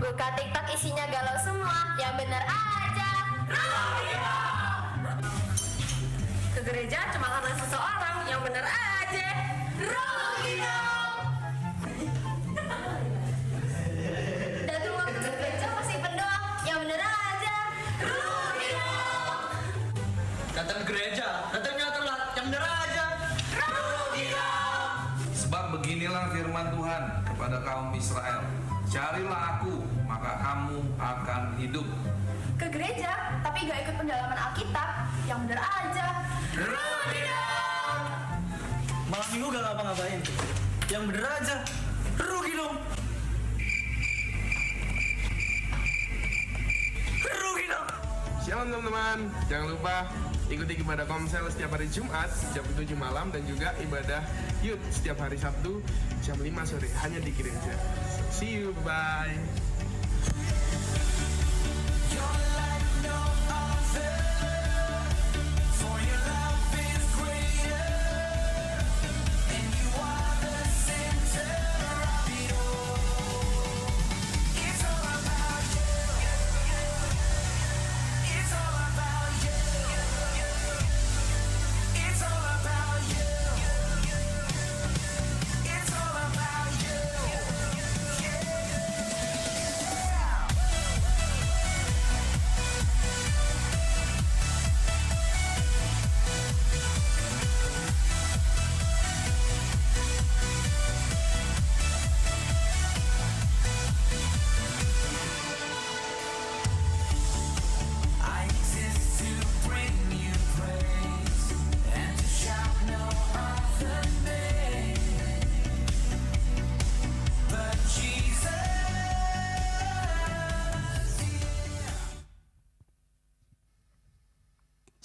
Buka TikTok isinya galau semua, yang bener aja. Ke gereja cuma karena seseorang, yang bener aja. Rugi dong. Datang waktu ke gereja masih pendoa, yang bener aja. Rugi dong. Datang gereja, datangnya telat, yang bener aja. Rugi dong. Sebab beginilah firman Tuhan kepada kaum Israel. Carilah aku, maka kamu akan hidup. Ke gereja, tapi gak ikut pendalaman Alkitab, yang bener aja. Rugi dong. Malam minggu gak ngapa-ngapain, yang bener aja. Rugi dong. Rugi dong. Shalom teman-teman, jangan lupa ikuti ibadah Komsel setiap hari Jumat jam 7 malam dan juga ibadah Youth setiap hari Sabtu jam 5 sore hanya di gereja. See you, bye.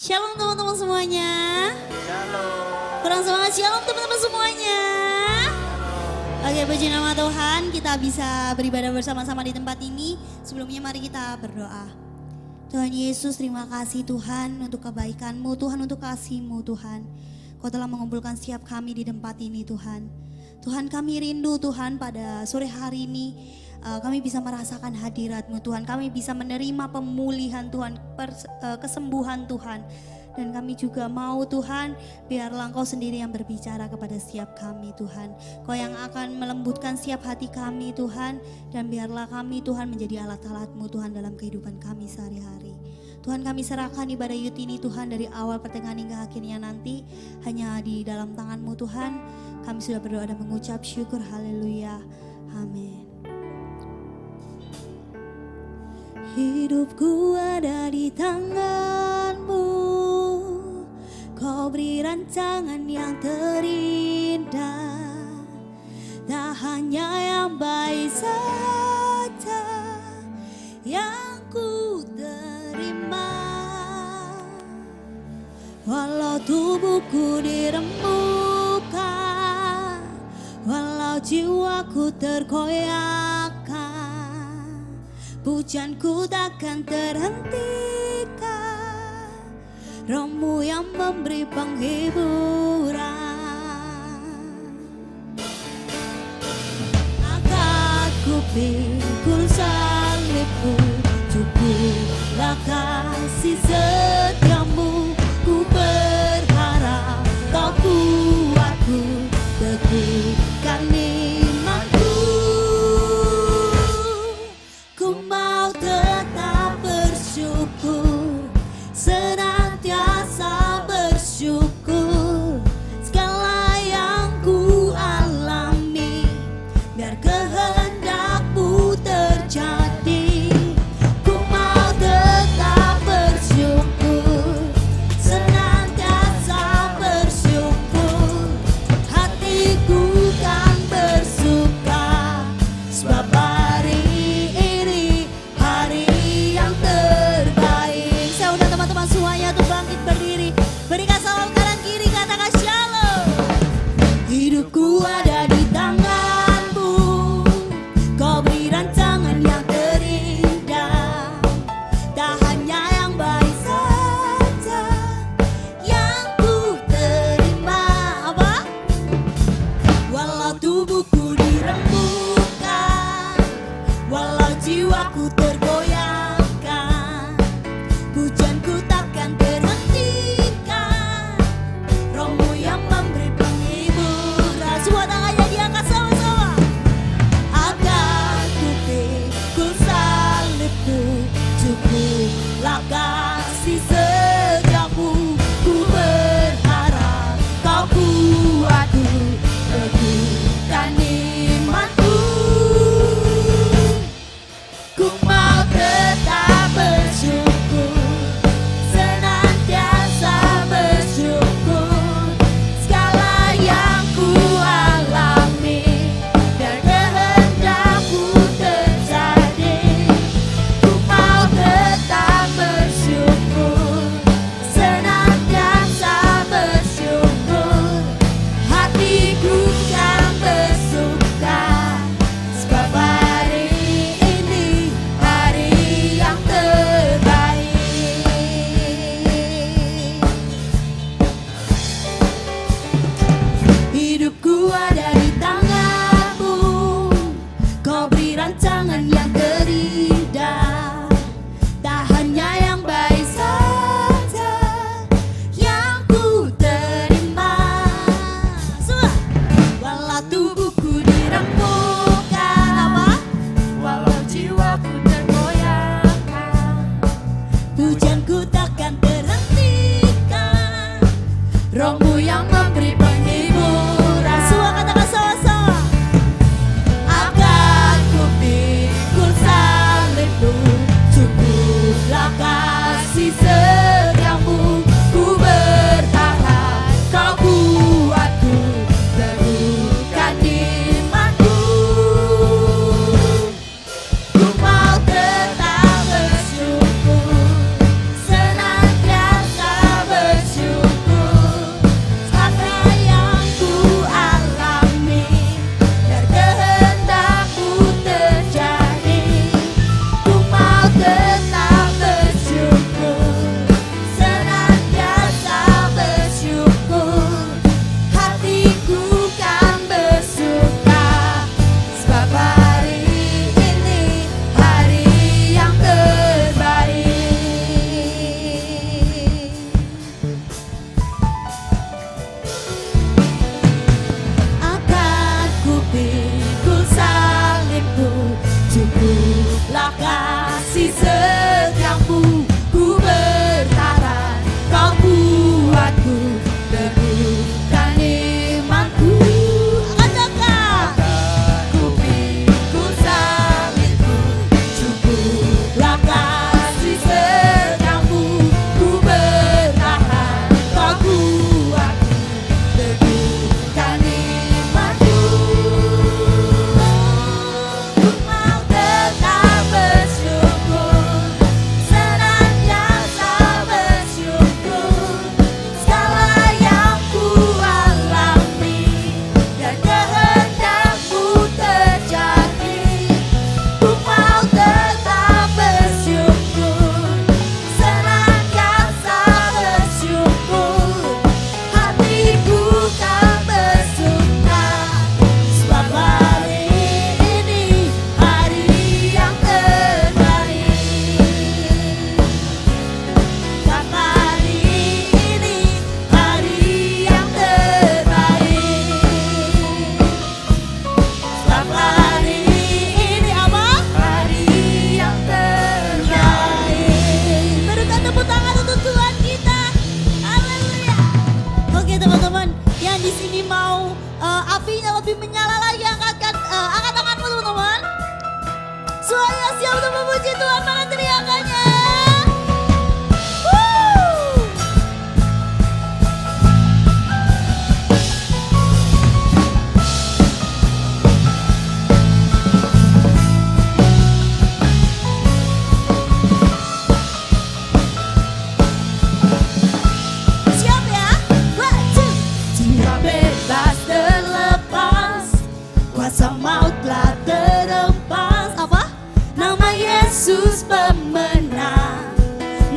Shalom teman-teman semuanya. Kurang semangat shalom teman-teman semuanya. Oke, puji nama Tuhan, kita bisa beribadah bersama-sama di tempat ini. Sebelumnya mari kita berdoa. Tuhan Yesus, terima kasih Tuhan untuk kebaikan-Mu, Tuhan untuk kasih-Mu Tuhan. Kau telah mengumpulkan setiap kami di tempat ini Tuhan. Tuhan, kami rindu Tuhan pada sore hari ini kami bisa merasakan hadirat-Mu Tuhan. Kami bisa menerima pemulihan Tuhan, kesembuhan Tuhan. Dan kami juga mau Tuhan, biarlah Engkau sendiri yang berbicara kepada setiap kami Tuhan. Kau yang akan melembutkan setiap hati kami Tuhan. Dan biarlah kami Tuhan menjadi alat-alat-Mu Tuhan dalam kehidupan kami sehari-hari. Tuhan, kami serahkan ibadah Youth ini Tuhan dari awal pertengahan hingga akhirnya nanti. Hanya di dalam tangan-Mu Tuhan. Kami sudah berdoa dan mengucap syukur, haleluya, amin. Hidupku ada di tangan-Mu, Kau beri rancangan yang terindah. Tak hanya yang baik saja yang ku terima. Walau tubuhku diremukkan, walau jiwaku terkoyakkan, pujianku takkan terhentikan. Roh-Mu yang memberi penghiburan. Angkat ku pikul salibku, cukuplah kasih setiamu. Ku berharap Kau kuatku, teguhkan imanku. Ku mau tetap bersyukur, senantiasa bersyukur. Segala yang ku alami, biar kehendak-Mu terjadi. Ku mau tetap bersyukur, jiwaku tergoyahkan, pujianku takkan terhentikan, Rohmu yang memberi penghiburan. Semua tangannya diangkat sama-sama. Akan ku pikul salibku, cukuplah kasih setiamu. Ku berharap kau kuatku, teguhkan imanku. Ku mau tetap bersyukur, senantiasa bersyukur. Segala yang ku alami, biar kehendakmu terjadi. Ku mau tetap bersyukur, senantiasa bersyukur. Hatiku kan bersuka, sebab hari ini hari yang terbaik. Hidupku ada di tanganmu, kau beri rancangan yang terindah. Tak hanya yang baik saja yang ku terima. Semua. Walau tubuhku diremukkan, apa? Walau jiwaku tergoyahkan, pujianku takkan terhentikan, Rohmu yang memberi penghiburan. Semua katakan sama-sama. Akan ku pikul salibku, cukuplah kasih setiamu. Ku bertahan, kau kuatku, teguhkan imanku. Ku mau tetap bersyukur, senantiasa bersyukur. Apa yang ku alami, biar kehendakmu terjadi. Ku mau tetap bersyukur, senantiasa bersyukur. Hatiku kan bersuka, sebab hari ini hari yang terbaik. Akan ku pikul salibku, cukuplah kasih setiamu. Ku bertahan, kau kuatku, teguhkan imanku. Katakan, ku pikul salibku, cukuplah kasih setiamu. Ku bertahan, kau kuatku, teguhkan imanku. Ku mau tetap bersyukur, senantiasa bersyukur. Segala yang ku alami, biar kehendakmu terjadi. Ku mau tetap bersyukur, senantiasa bersyukur. Hatiku kan bersuka, sebab hari ini hari yang terbaik. Sebab hari ini hari yang terbaik. Sebab hari ini apa? Hari yang terbaik. Berikan tepuk tangan untuk Tuhan kita. Haleluya. Oke teman-teman, yang di sini mau apinya lebih menyala lagi, angkat tanganmu teman-teman. Semuanya siap untuk memuji Tuhan, mana teriakannya? Woo! Siap ya? 1, 2. Jiwa bebas terlepas, kuasa maut telah terhempas. Apa? Nama Yesus pemenang,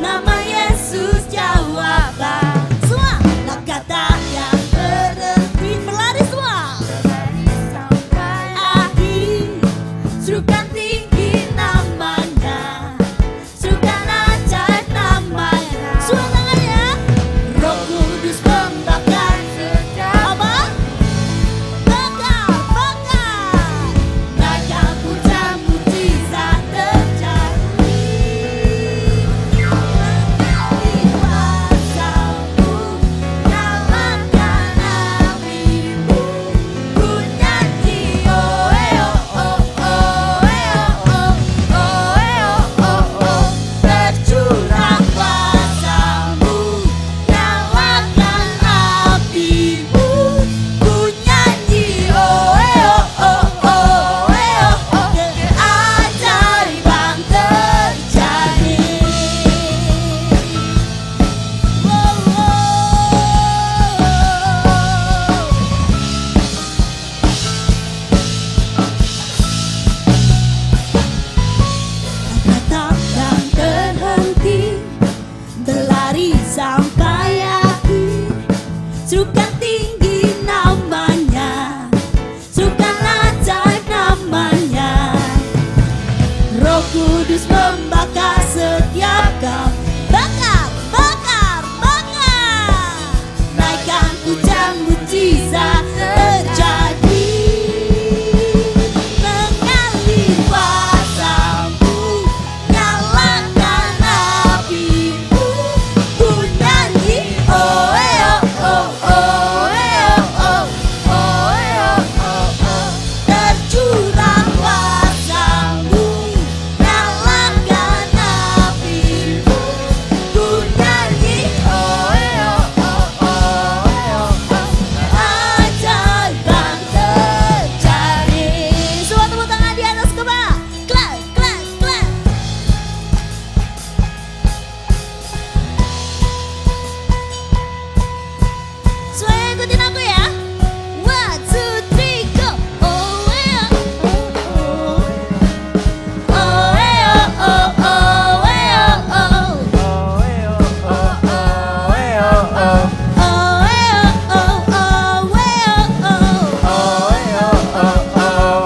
nama Yesus jawaban. Semua langkah tak yang berhenti, berlari semua. Berlari sampai akhir, serukan tinggi nama Kudus membakar setiap kau. Bakar, bakar, bakar. Naikkan hujan mujizat terjadi. Mengalir kuasamu, nyalakan apimu. Ku nyanyi oh oh oh oh oh oh oh oh. Tercurah kuasamu, nyalakan apimu. Ku nyanyi oh oh oh oh oh. Ajaib yang terjadi. Semua tepuk tangan di atas kepala. Clap, clap, clap. Semuanya ikutin aku ya. 1, 2, 3, go. Oh yeah, oh oh. Oh yeah, oh oh, oh yeah, oh. Oh yeah, oh oh, yeah, oh. Oh yeah, oh oh, yeah, oh. Oh yeah, oh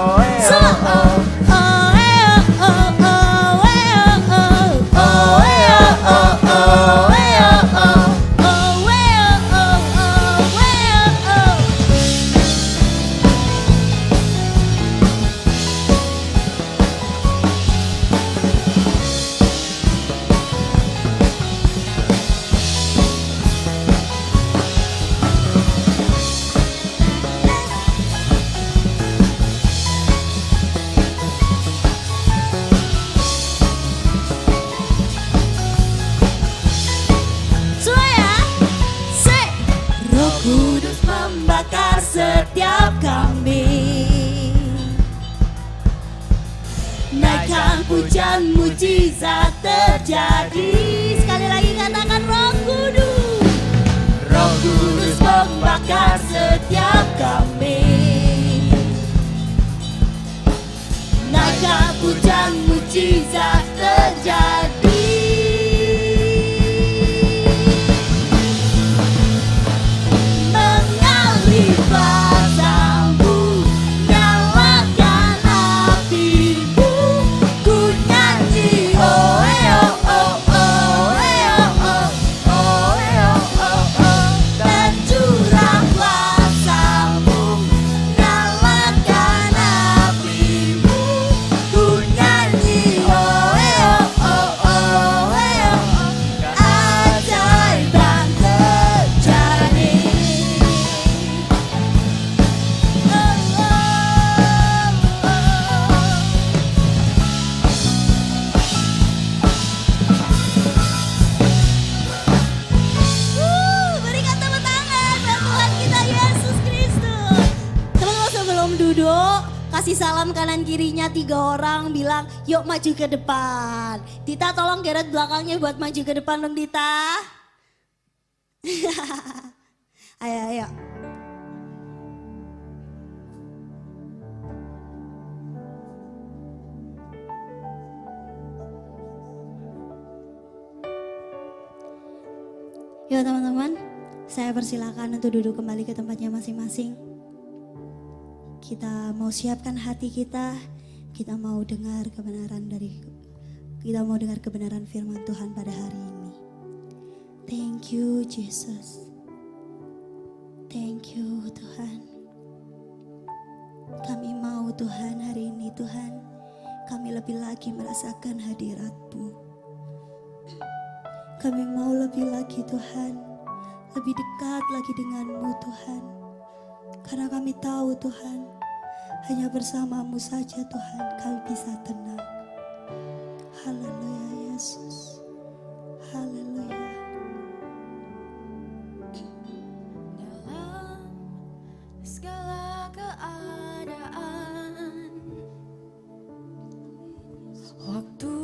oh, yeah, oh. Oh yeah, oh oh, yeah, oh. Oh yeah, oh oh, yeah, oh. Oh yeah, oh oh, yeah, oh. Semua ya, say. Roh Kudus membakar setiap kambing. Naikkan hujan mujizat terjadi. Sekali lagi katakan Roh Kudus. Roh Kudus membakar setiap kambing. Naikkan hujan mujizat terjadi. Mengalir kuasamu, nyalakan apimu. Ku nyanyi oh oh oh oh oh oh oh oh. Tercurah kuasamu, nyalakan apimu. Ku nyanyi oh oh oh oh oh. Ajaib yang terjadi. Berikan tepuk tangan buat Tuhan kita Yesus Kristus. Teman-teman sebelum duduk, kasih salam kanan kirinya 3 orang, bilang yuk maju ke depan. Dita tolong geret belakangnya buat maju ke depan dong Dita. Ayo ayo. Yuk teman-teman, saya persilakan untuk duduk kembali ke tempatnya masing-masing. Kita mau siapkan hati kita mau dengar kebenaran firman Tuhan pada hari ini. Thank you Jesus. Thank you Tuhan. Kami mau Tuhan hari ini Tuhan, kami lebih lagi merasakan hadirat-Mu. Kami mau lebih lagi Tuhan, lebih dekat lagi dengan-Mu Tuhan. Karena kami tahu Tuhan, hanya bersama-Mu saja Tuhan kami bisa tenang. Haleluya Yesus. Haleluya. Dalam segala keadaan, waktu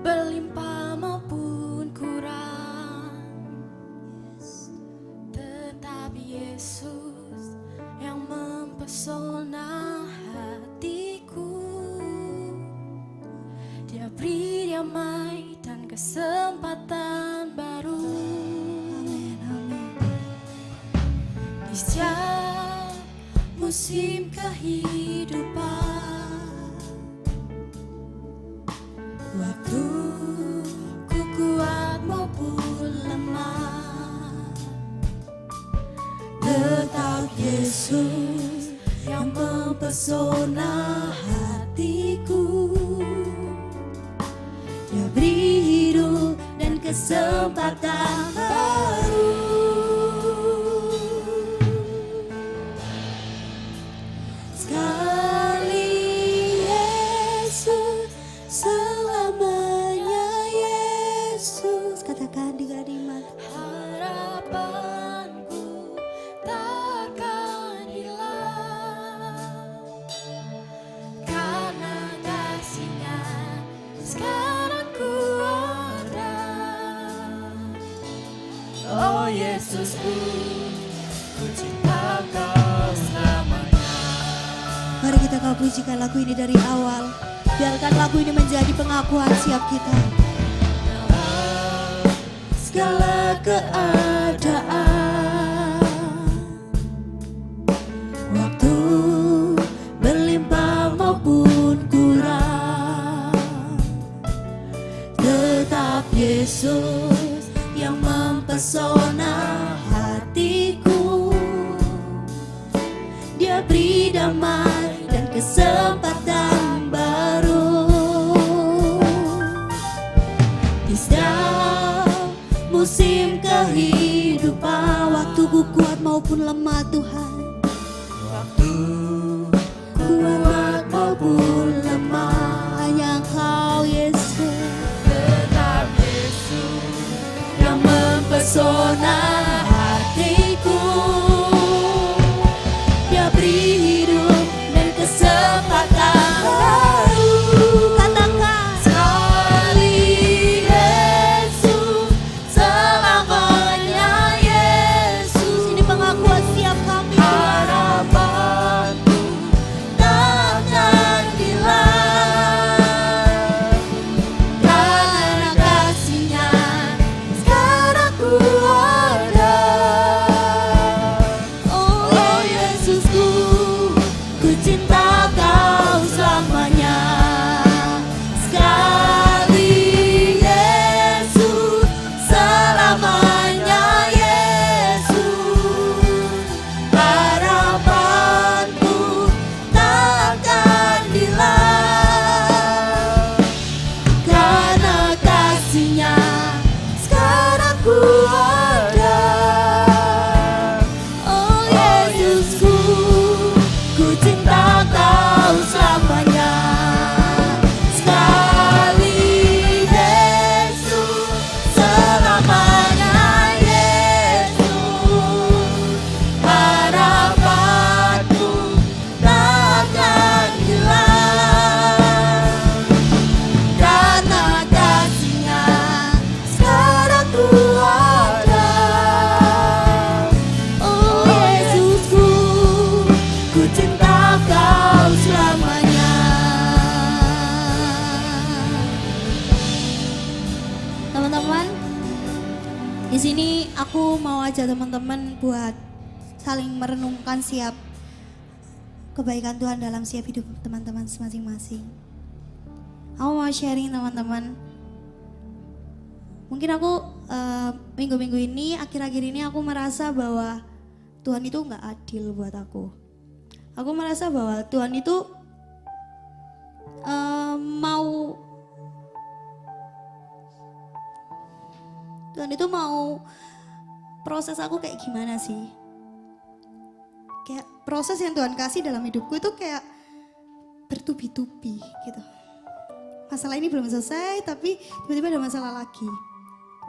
berlimpah maupun kurang, tetap Yesus yang mempesona hatiku. Dia beri damai dan kesempatan baru. Amin, amin. Di setiap musim kehidupan, Waktu ku kuat maupun lemah, tetap Yesus yang mempesona hatiku. Dia beri hidup dan kesempatan baru. Sekali Yesus, selamanya Yesus. Katakan di kalimat, harapanku takkan hilang, karena kasih-Nya sekarang ku ada. Oh Yesusku, ku cinta Kau selamanya. Mari kita Kau pujikan lagu ini dari awal. Biarkan lagu ini menjadi pengakuan siap kita. Segala keadaan, waktu berlimpah maupun kurang, tetap Yesus yang mempesona hatiku. Dia beri damai dan kesempatan baru. Di setiap musim kehidupan, waktu ku kuat maupun lemah Tuhan, waktu kuat maupun lemah, hanya Kau Yesus, tetap Yesus yang mempesona hatiku. Dia beri hidup dan kesempatan baru. Katakan, sekali Yesus, selamanya Yesus. Ini pengakuan siap kami. Harapanku takkan hilang, karena kasih-Nya sekarang ku ada. Oh Yesusku, ku cinta Kau selamanya. Sekali Yesus, selamanya Yesus. Harapanku takkan hilang, karena kasih-Nya sekarang ku ada. Oh Yesusku, ku cinta Kau selamanya. Sekali Yesus, selamanya Yesus. Harapanku takkan hilang, karena kasih-Nya sekarang ku ada. Oh Yesusku, ku cinta Kau selamanya. Teman-teman, di sini aku mau ajak teman-teman buat saling merenungkan siap kebaikan Tuhan dalam siap hidup teman-teman masing-masing. Aku mau sharing teman-teman. Mungkin aku minggu-minggu ini, akhir-akhir ini aku merasa bahwa Tuhan itu nggak adil buat aku. Aku merasa bahwa Tuhan itu mau proses aku kayak gimana sih? Kayak proses yang Tuhan kasih dalam hidupku itu kayak bertubi-tubi gitu. Masalah ini belum selesai tapi tiba-tiba ada masalah lagi.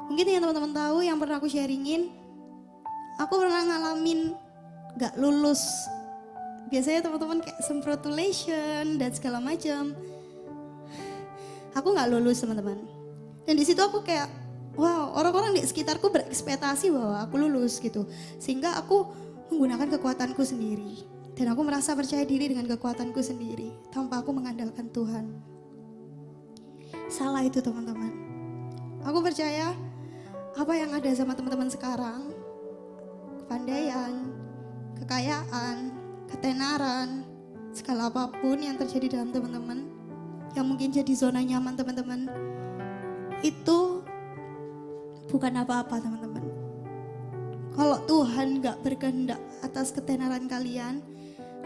Mungkin yang teman-teman tahu, yang pernah aku sharingin, aku pernah ngalamin gak lulus. Biasanya teman-teman kayak semprotulation dan segala macam. Aku gak lulus teman-teman. Dan di situ aku kayak, wow, orang-orang di sekitarku berekspektasi bahwa aku lulus gitu. Sehingga aku menggunakan kekuatanku sendiri. Dan aku merasa percaya diri dengan kekuatanku sendiri. Tanpa aku mengandalkan Tuhan. Salah itu teman-teman. Aku percaya apa yang ada sama teman-teman sekarang, kepandaian, kekayaan, ketenaran, segala apapun yang terjadi dalam teman-teman, yang mungkin jadi zona nyaman teman-teman, itu bukan apa-apa teman-teman. Kalau Tuhan gak berkehendak atas ketenaran kalian,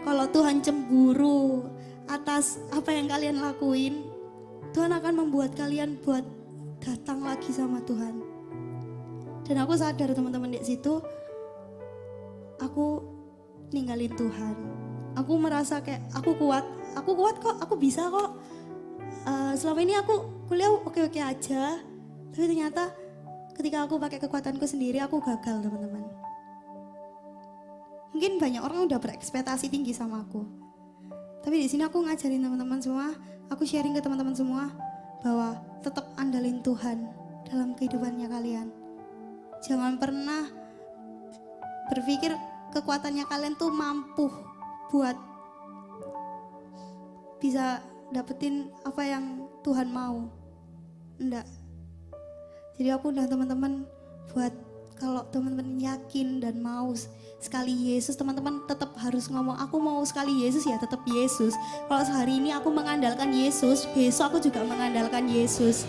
kalau Tuhan cemburu atas apa yang kalian lakuin, Tuhan akan membuat kalian buat datang lagi sama Tuhan. Dan aku sadar teman-teman di situ, aku ninggalin Tuhan. Aku merasa kayak aku kuat kok, aku bisa kok. Selama ini aku kuliah oke-oke aja, tapi ternyata ketika aku pakai kekuatanku sendiri, aku gagal teman-teman. Mungkin banyak orang udah berekspektasi tinggi sama aku, tapi di sini aku ngajarin teman-teman semua, aku sharing ke teman-teman semua bahwa tetap andalin Tuhan dalam kehidupannya kalian. Jangan pernah berpikir kekuatannya kalian tuh mampu buat bisa dapetin apa yang Tuhan mau. Enggak. Jadi aku undang teman-teman buat kalau teman-teman yakin dan mau sekali Yesus, teman-teman tetap harus ngomong aku mau sekali Yesus, ya tetap Yesus. Kalau sehari ini aku mengandalkan Yesus, besok aku juga mengandalkan Yesus.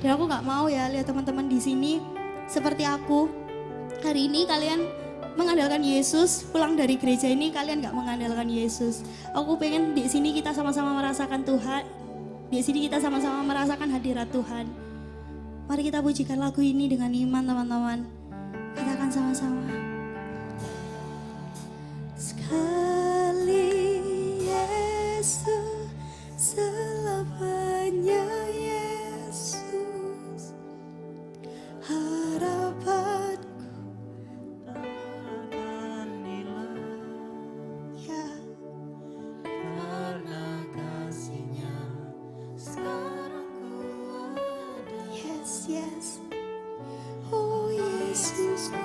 Dan aku nggak mau ya lihat teman-teman di sini seperti aku. Hari ini kalian mengandalkan Yesus, pulang dari gereja ini kalian nggak mengandalkan Yesus. Aku pengen di sini kita sama-sama merasakan Tuhan. Di sini kita sama-sama merasakan hadirat Tuhan. Mari kita pujikan lagu ini dengan iman teman-teman. Katakan sama-sama. Sekali Yesus, selamanya Yesus, harapanku akan hilang. Ya, karena kasih-Nya sekarang ku ada. Yes, yes. Oh Yesusku,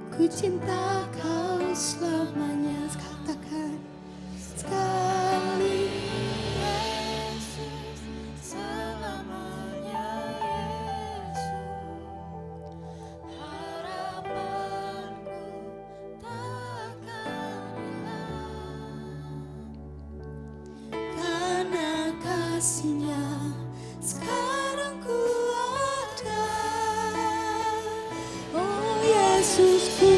ku cinta Kau selamanya. Katakan sekali Yesus, selamanya Yesus, harapanku takkan hilang. Karena kasih-Nya sekarang ku ada. Oh Yesusku,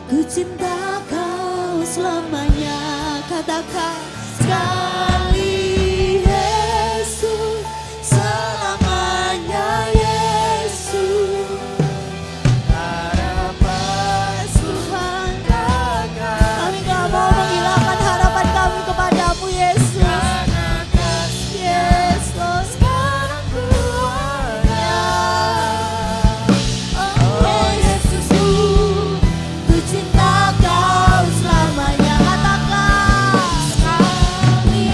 ku cinta Kau selamanya. Katakan sekali Yesus, selamanya Yesus, harapan Tuhan takkan. Kami gak mau menghilangkan harapan kami kepadamu Yesus. Yesus, sekarang ku ada. Oh Yesusku, ku cinta Kau selamanya. Katakan sekali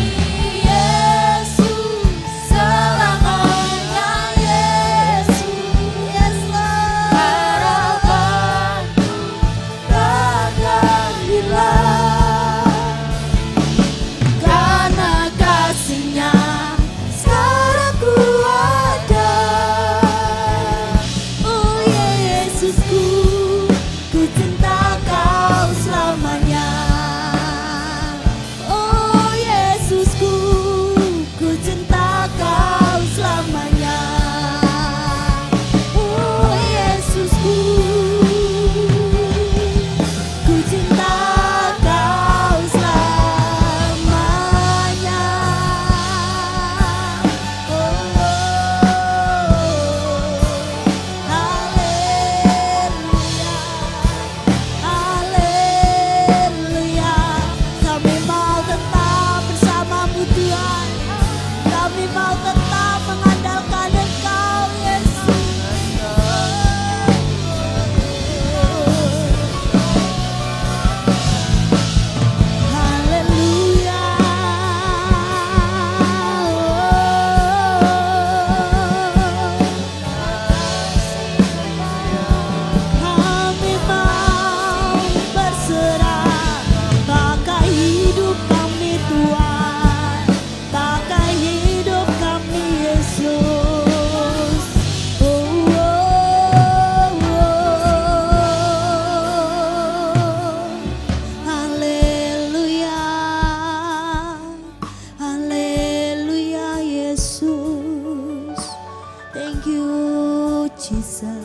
Jesus.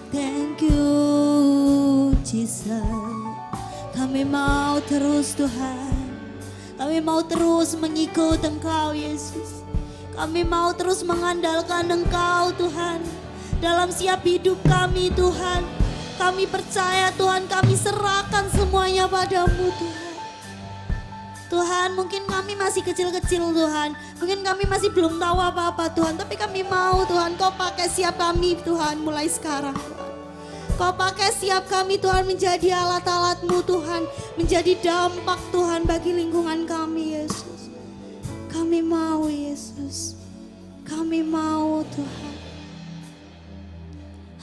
Thank you Jesus. Kami mau terus Tuhan. Kami mau terus mengikut Engkau Yesus. Kami mau terus mengandalkan Engkau Tuhan. Dalam setiap hidup kami Tuhan. Kami percaya Tuhan, kami serahkan semuanya padamu Tuhan. Tuhan, mungkin kami masih kecil-kecil Tuhan. Mungkin kami masih belum tahu apa-apa Tuhan. Tapi kami mau Tuhan, Kau pakai setiap kami Tuhan mulai sekarang Tuhan. Kau pakai setiap kami Tuhan menjadi alat-alat-Mu Tuhan. Menjadi dampak Tuhan bagi lingkungan kami Yesus. Kami mau Yesus. Kami mau Tuhan.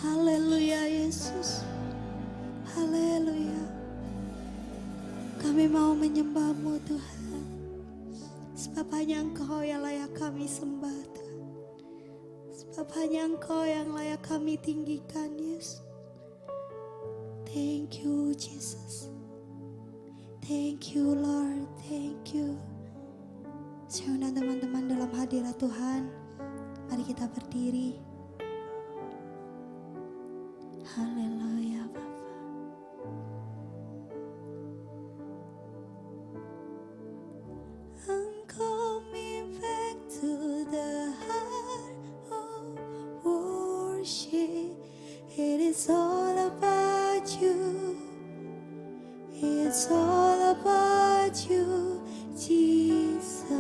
Haleluya Yesus. Haleluya. Kami mau menyembah-Mu Tuhan. Sebab hanya Engkau yang layak kami sembah Tuhan. Sebab hanya Engkau yang layak kami tinggikan Yesus. Thank you Jesus. Thank you Lord. Thank you. Saya undang teman-teman dalam hadirat Tuhan. Mari kita berdiri. Haleluya Bapa. I'm coming back to the heart of worship. It is all about you. It's all about you, Jesus.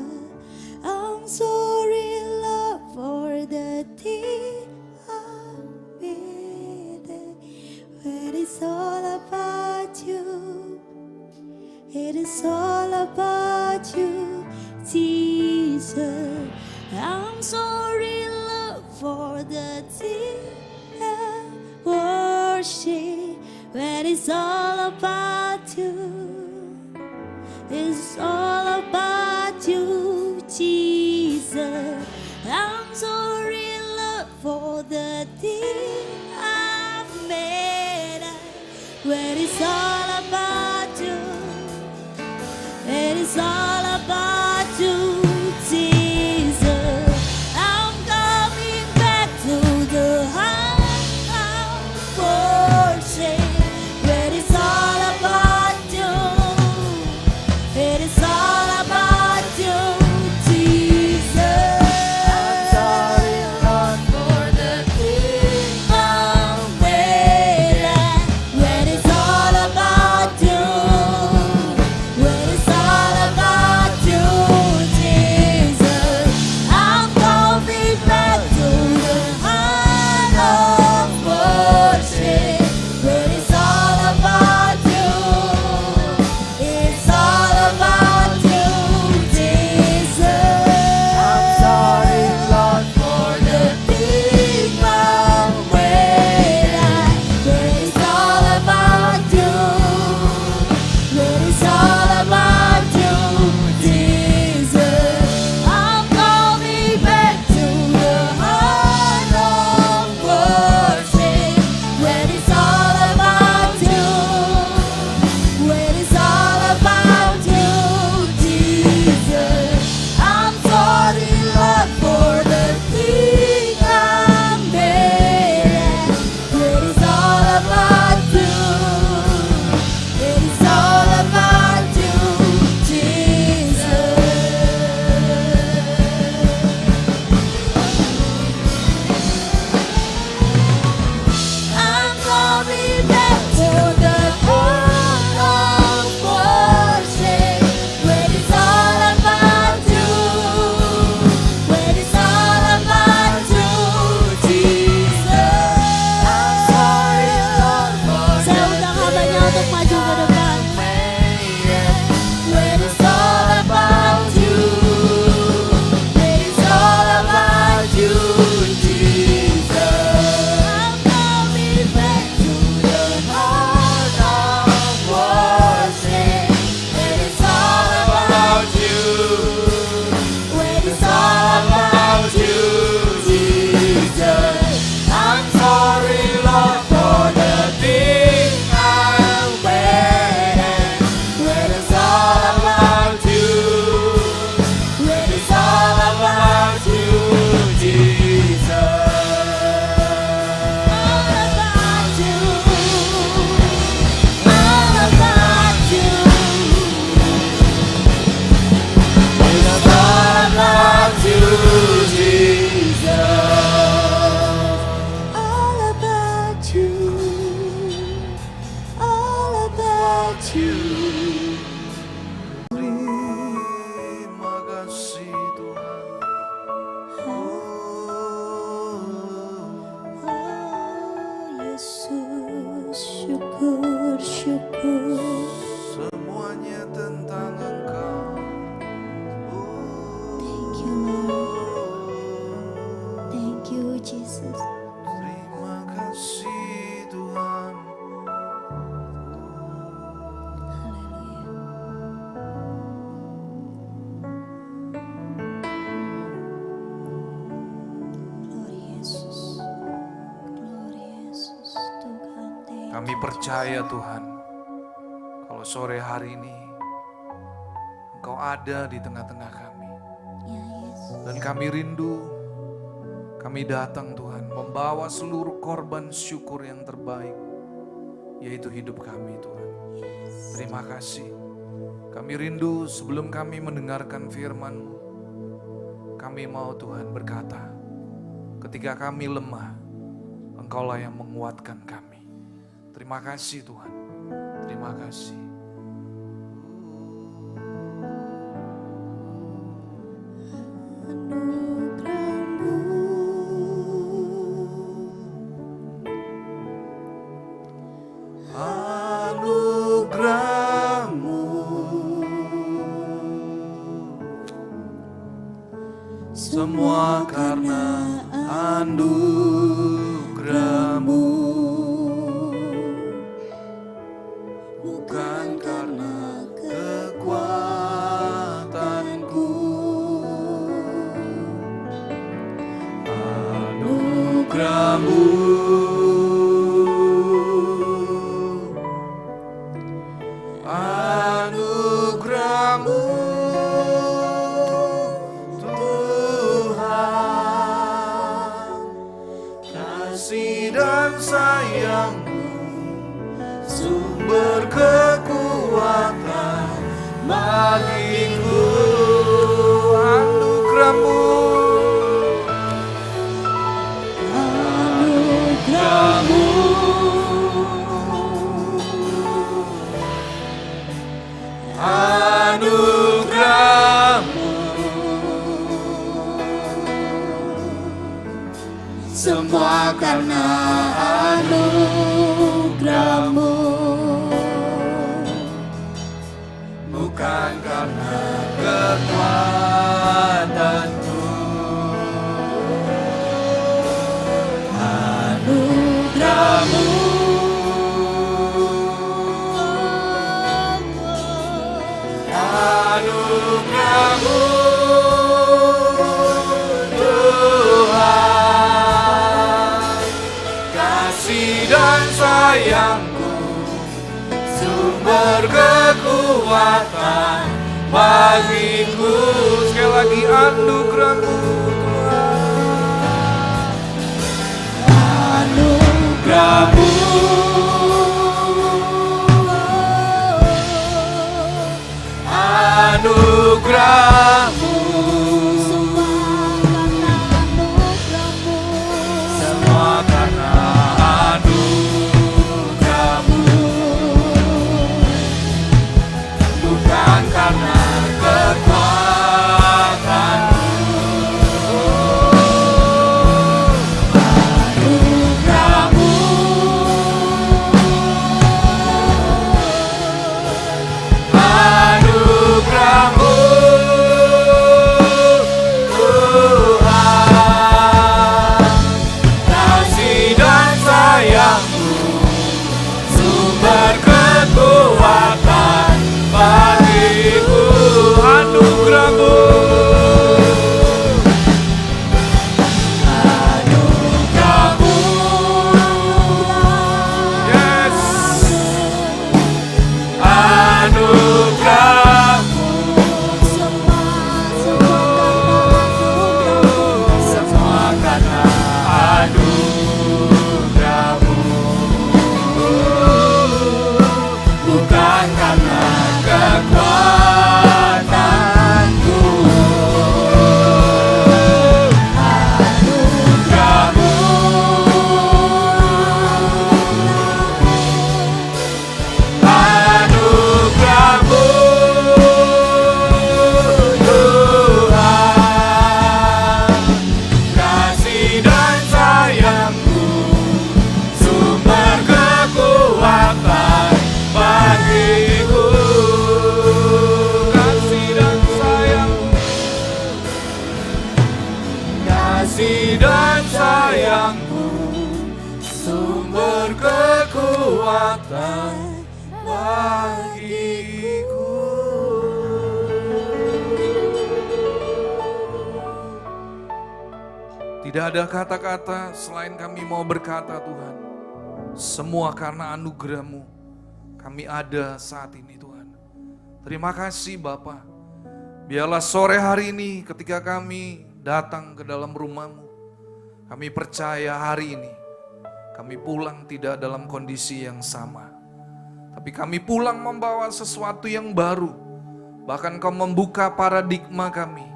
I'm sorry, Lord, for the thing I made. But it's all about you. It is all about you, Jesus. I'm sorry, Lord, for the thing I worship. But it's all about you. It's all about you, Jesus. I'm sorry, Lord, for the thing I've made. But it's all about you. It is all about you, Jesus. I'm coming back to the heart of worship. It is all about you. It is all about you, Jesus. Kami percaya Tuhan, kalau sore hari ini Engkau ada di tengah-tengah kami. Ya Yesus. Dan kami rindu, kami datang Tuhan, membawa seluruh korban syukur yang terbaik, yaitu hidup kami Tuhan. Terima kasih. Kami rindu sebelum kami mendengarkan firman-Mu, kami mau Tuhan berkata, ketika kami lemah, Engkaulah yang menguatkan kami. Terima kasih Tuhan, terima kasih. Anugerah-Mu semua karena anugerah-Mu, bukan karena kekuatanku. Anugerah-Mu, anugerah-Mu Tuhan, kasih dan sayang-Mu, sumber kekuatan bagiku. Anugerah-Mu, anugerah-Mu, anugerah-Mu semua karena anugerah-Mu, bukan karena kekuatanku. Anugerah-Mu, anugerah-Mu Tuhan, kasih dan sayang-Mu, sumber kekuatan bagiku. Sekali lagi, anugerah-Mu Tuhan, anugerah-Mu, anugerah-Mu semua karena anugerah-Mu, bukan karena kekuatanku. Anugerah-Mu, anugerah-Mu Tuhan, kasih dan sayang-Mu, sumber kekuatan bagiku. Anugerah-Mu, anugerah-Mu, yes, anugerah-Mu semua karena anugerah-Mu, bukan karena kekuatanku. Anugerah-Mu, anugerah-Mu Tuhan, kasih dan sayang-Mu, sumber kekuatan bagiku. Kasih dan sayang-Mu, kasih dan sayang-Mu, sumber kekuatan bagiku. Tidak ada kata-kata selain kami mau berkata Tuhan, Semua karena anugerah-Mu kami ada saat ini Tuhan. Terima kasih Bapa. Biarlah sore hari ini ketika kami datang ke dalam rumah-Mu, kami percaya hari ini kami pulang tidak dalam kondisi yang sama. Tapi kami pulang membawa sesuatu yang baru. Bahkan Kau membuka paradigma kami.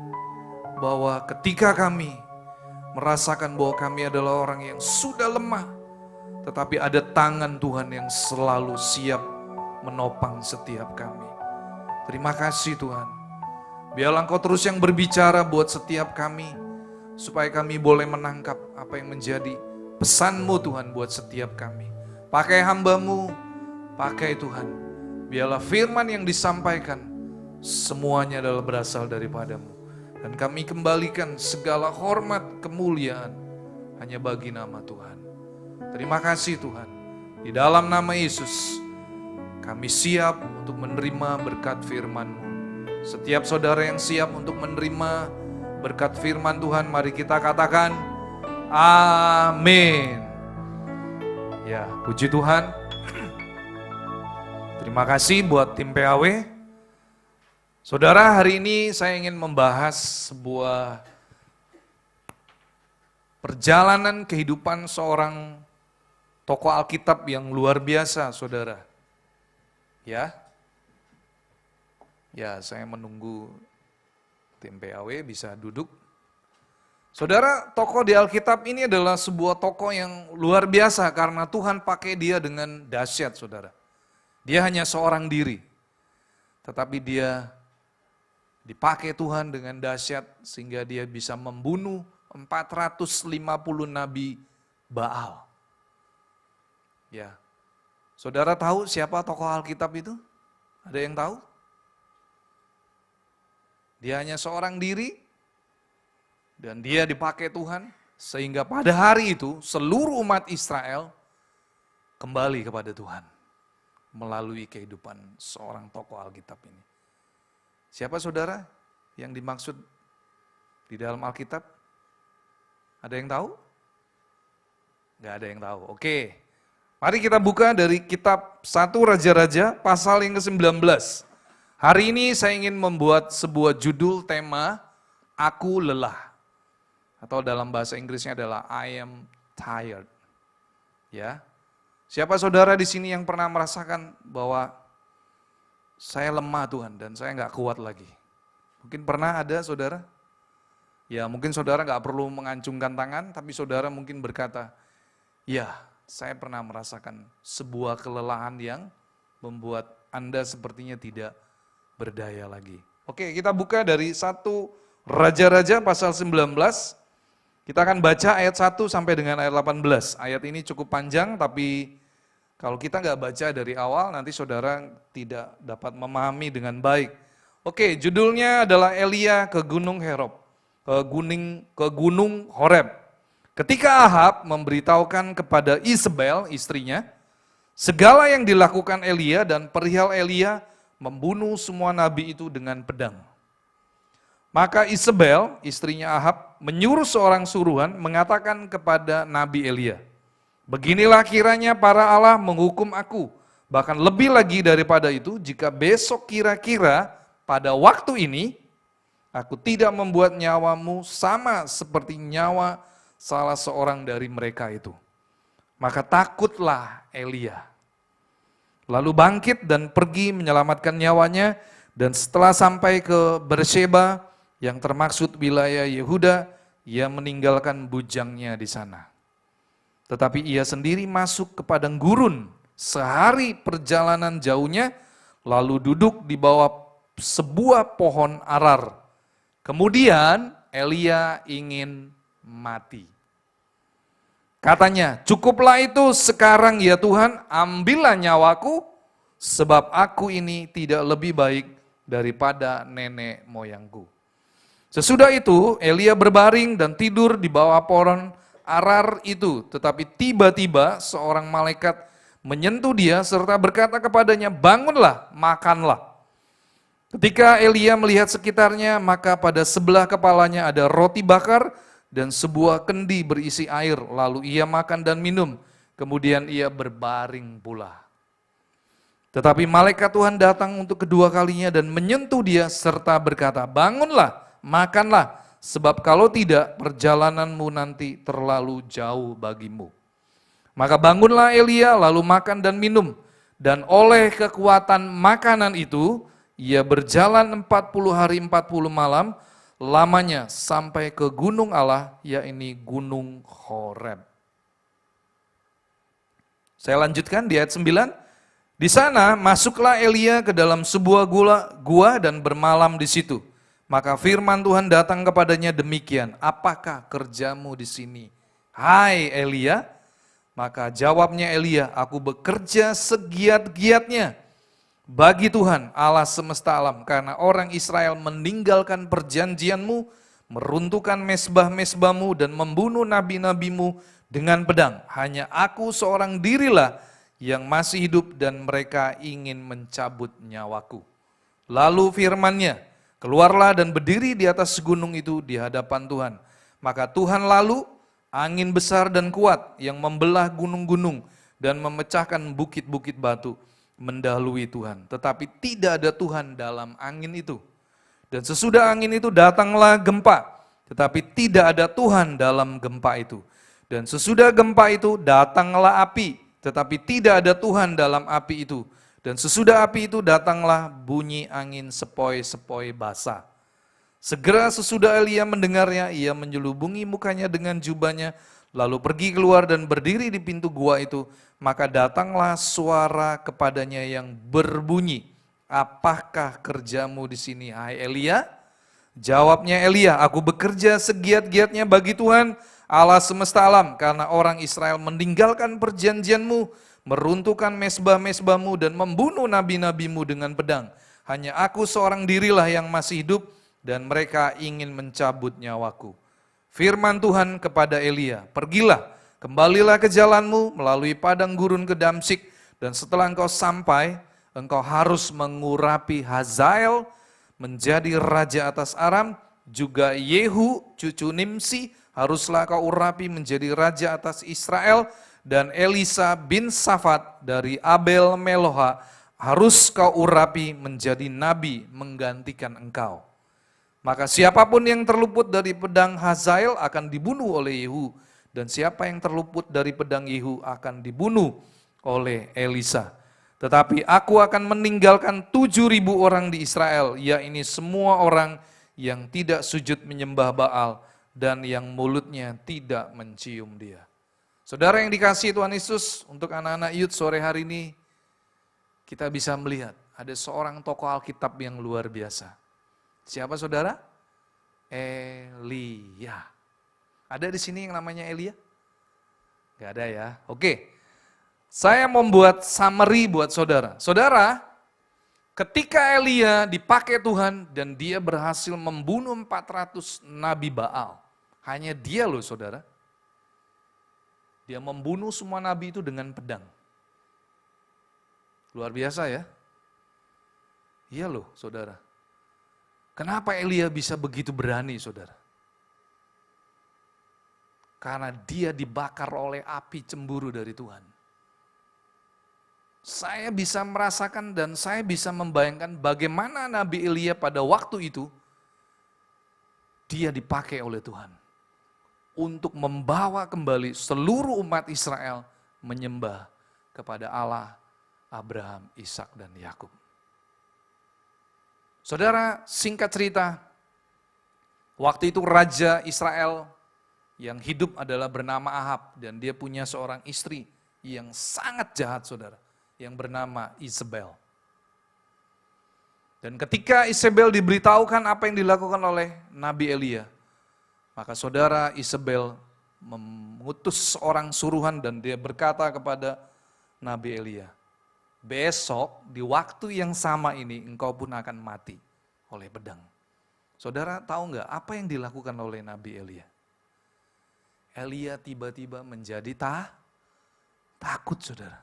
Bahwa ketika kami merasakan bahwa kami adalah orang yang sudah lemah, tetapi ada tangan Tuhan yang selalu siap menopang setiap kami. Terima kasih Tuhan. Biarlah Engkau terus yang berbicara buat setiap kami, supaya kami boleh menangkap apa yang menjadi pesan-Mu Tuhan buat setiap kami. Pakai hamba-Mu, pakai Tuhan. Biarlah firman yang disampaikan semuanya adalah berasal daripada-Mu. Dan kami kembalikan segala hormat, kemuliaan hanya bagi nama Tuhan. Terima kasih Tuhan. Di dalam nama Yesus, kami siap untuk menerima berkat firman-Mu. Setiap saudara yang siap untuk menerima berkat firman Tuhan, mari kita katakan, amin. Ya, puji Tuhan. Terima kasih buat tim PAW. Saudara, hari ini saya ingin membahas sebuah perjalanan kehidupan seorang tokoh Alkitab yang luar biasa, saudara. Ya, saya menunggu tim PAW bisa duduk. Saudara, tokoh di Alkitab ini adalah sebuah tokoh yang luar biasa karena Tuhan pakai dia dengan dahsyat, saudara. Dia hanya seorang diri, tetapi dia dipakai Tuhan dengan dahsyat sehingga dia bisa membunuh 450 nabi Baal. Ya, saudara tahu siapa tokoh Alkitab itu? Ada yang tahu? Dia hanya seorang diri dan dia dipakai Tuhan sehingga pada hari itu seluruh umat Israel kembali kepada Tuhan melalui kehidupan seorang tokoh Alkitab ini. Siapa saudara yang dimaksud di dalam Alkitab? Ada yang tahu? Gak ada yang tahu. Oke, mari kita buka dari kitab 1 Raja-Raja pasal yang ke-19. Hari ini saya ingin membuat sebuah judul tema, Aku Lelah. Atau dalam bahasa Inggrisnya adalah I am tired. Ya. Siapa saudara di sini yang pernah merasakan bahwa saya lemah Tuhan dan saya nggak kuat lagi? Mungkin pernah ada saudara? Ya mungkin saudara nggak perlu mengacungkan tangan, tapi saudara mungkin berkata, ya saya pernah merasakan sebuah kelelahan yang membuat Anda sepertinya tidak berdaya lagi. Oke, kita buka dari 1 Raja-Raja pasal 19. Kita akan baca ayat 1 sampai dengan ayat 18. Ayat ini cukup panjang, tapi kalau kita nggak baca dari awal, nanti saudara tidak dapat memahami dengan baik. Oke, judulnya adalah Elia ke Gunung Horeb. Ketika Ahab memberitahukan kepada Isabel, istrinya, segala yang dilakukan Elia dan perihal Elia membunuh semua nabi itu dengan pedang. Maka Isabel, istrinya Ahab, menyuruh seorang suruhan mengatakan kepada Nabi Elia, beginilah kiranya para Allah menghukum aku, bahkan lebih lagi daripada itu, jika besok kira-kira pada waktu ini, aku tidak membuat nyawamu sama seperti nyawa salah seorang dari mereka itu. Maka takutlah Elia. Lalu bangkit dan pergi menyelamatkan nyawanya, dan setelah sampai ke Beersheba yang termaksud wilayah Yehuda, ia meninggalkan bujangnya di sana. Tetapi ia sendiri masuk ke padang gurun sehari perjalanan jauhnya, lalu duduk di bawah sebuah pohon arar. Kemudian Elia ingin mati. Katanya, cukuplah itu sekarang ya Tuhan, ambillah nyawaku, sebab aku ini tidak lebih baik daripada nenek moyangku. Sesudah itu Elia berbaring dan tidur di bawah pohon arar itu, tetapi tiba-tiba seorang malaikat menyentuh dia serta berkata kepadanya, bangunlah, makanlah. Ketika Elia melihat sekitarnya, maka pada sebelah kepalanya ada roti bakar dan sebuah kendi berisi air, lalu ia makan dan minum. kemudian ia berbaring pula. Tetapi malaikat Tuhan datang untuk kedua kalinya dan menyentuh dia serta berkata, bangunlah, makanlah, sebab kalau tidak perjalananmu nanti terlalu jauh bagimu. Maka bangunlah Elia lalu makan dan minum, dan oleh kekuatan makanan itu, ia berjalan 40 hari 40 malam, lamanya sampai ke gunung Allah, yakni gunung Horeb. Saya lanjutkan di ayat 9. Di sana masuklah Elia ke dalam sebuah gua dan bermalam di situ. Maka firman Tuhan datang kepadanya demikian, apakah kerjamu di sini, hai Elia? Maka jawabnya Elia, aku bekerja segiat-giatnya bagi Tuhan Allah semesta alam, karena orang Israel meninggalkan perjanjianmu, meruntuhkan mesbah-mesbahmu dan membunuh nabi-nabimu dengan pedang. Hanya aku seorang dirilah yang masih hidup dan mereka ingin mencabut nyawaku. Lalu firman-Nya, keluarlah dan berdiri di atas gunung itu di hadapan Tuhan. Maka Tuhan lalu angin besar dan kuat yang membelah gunung-gunung dan memecahkan bukit-bukit batu mendahului Tuhan. Tetapi tidak ada Tuhan dalam angin itu. Dan sesudah angin itu datanglah gempa, tetapi tidak ada Tuhan dalam gempa itu. Dan sesudah gempa itu datanglah api, tetapi tidak ada Tuhan dalam api itu. Dan sesudah api itu datanglah bunyi angin sepoi-sepoi basah. Segera sesudah Elia mendengarnya, ia menyelubungi mukanya dengan jubahnya, lalu pergi keluar dan berdiri di pintu gua itu. Maka datanglah suara kepadanya yang berbunyi, apakah kerjamu di sini, hai Elia? Jawabnya Elia, aku bekerja segiat-giatnya bagi Tuhan Allah semesta alam, karena orang Israel meninggalkan perjanjianmu, meruntuhkan mesbah-mesbahmu dan membunuh nabi-nabimu dengan pedang. Hanya aku seorang dirilah yang masih hidup dan mereka ingin mencabut nyawaku. Firman Tuhan kepada Elia, pergilah, kembalilah ke jalanmu melalui padang gurun ke Damsyik, dan setelah engkau sampai, engkau harus mengurapi Hazael menjadi raja atas Aram, juga Yehu cucu Nimsi haruslah kau urapi menjadi raja atas Israel, dan Elisa bin Safat dari Abel Meloha harus kau urapi menjadi nabi menggantikan engkau. Maka siapapun yang terluput dari pedang Hazael akan dibunuh oleh Yehu, dan siapa yang terluput dari pedang Yehu akan dibunuh oleh Elisa. Tetapi aku akan meninggalkan 7.000 orang di Israel, yakni semua orang yang tidak sujud menyembah Baal dan yang mulutnya tidak mencium dia. Saudara yang dikasihi Tuhan Yesus, untuk anak-anak youth sore hari ini, kita bisa melihat ada seorang tokoh Alkitab yang luar biasa. Siapa saudara? Elia. Ada di sini yang namanya Elia? Gak ada ya. Oke. Saya membuat summary buat saudara. Saudara, ketika Elia dipakai Tuhan dan dia berhasil membunuh 400 nabi Baal. Hanya dia loh saudara. Dia membunuh semua nabi itu dengan pedang. Luar biasa ya. Iya loh saudara. Kenapa Elia bisa begitu berani saudara? Karena dia dibakar oleh api cemburu dari Tuhan. Saya bisa merasakan dan saya bisa membayangkan bagaimana Nabi Elia pada waktu itu, dia dipakai oleh Tuhan untuk membawa kembali seluruh umat Israel menyembah kepada Allah Abraham, Ishak dan Yakub. Saudara, singkat cerita, waktu itu Raja Israel yang hidup adalah bernama Ahab, dan dia punya seorang istri yang sangat jahat saudara, yang bernama Isabel. Dan ketika Isabel diberitahukan apa yang dilakukan oleh Nabi Elia, maka saudara Isabel mengutus seorang suruhan dan dia berkata kepada Nabi Elia, besok di waktu yang sama ini engkau pun akan mati oleh pedang. Saudara tahu nggak apa yang dilakukan oleh Nabi Elia? Elia tiba-tiba menjadi takut saudara.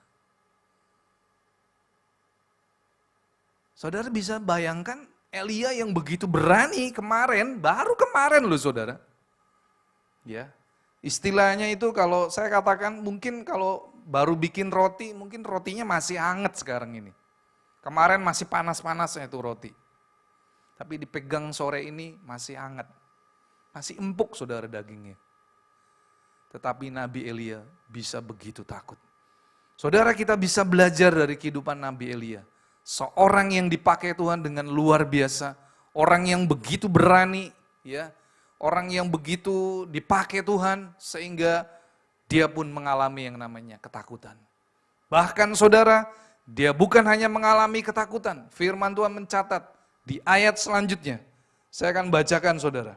Saudara bisa bayangkan Elia yang begitu berani baru kemarin loh saudara. Ya, istilahnya itu kalau saya katakan mungkin kalau baru bikin roti, mungkin rotinya masih hangat sekarang ini. Kemarin masih panas-panasnya itu roti. Tapi dipegang sore ini masih hangat. Masih empuk saudara dagingnya. Tetapi Nabi Elia bisa begitu takut. Saudara, kita bisa belajar dari kehidupan Nabi Elia. Seorang yang dipakai Tuhan dengan luar biasa. Orang yang begitu berani, ya, orang yang begitu dipakai Tuhan sehingga dia pun mengalami yang namanya ketakutan. Bahkan saudara, dia bukan hanya mengalami ketakutan. Firman Tuhan mencatat di ayat selanjutnya. Saya akan bacakan saudara.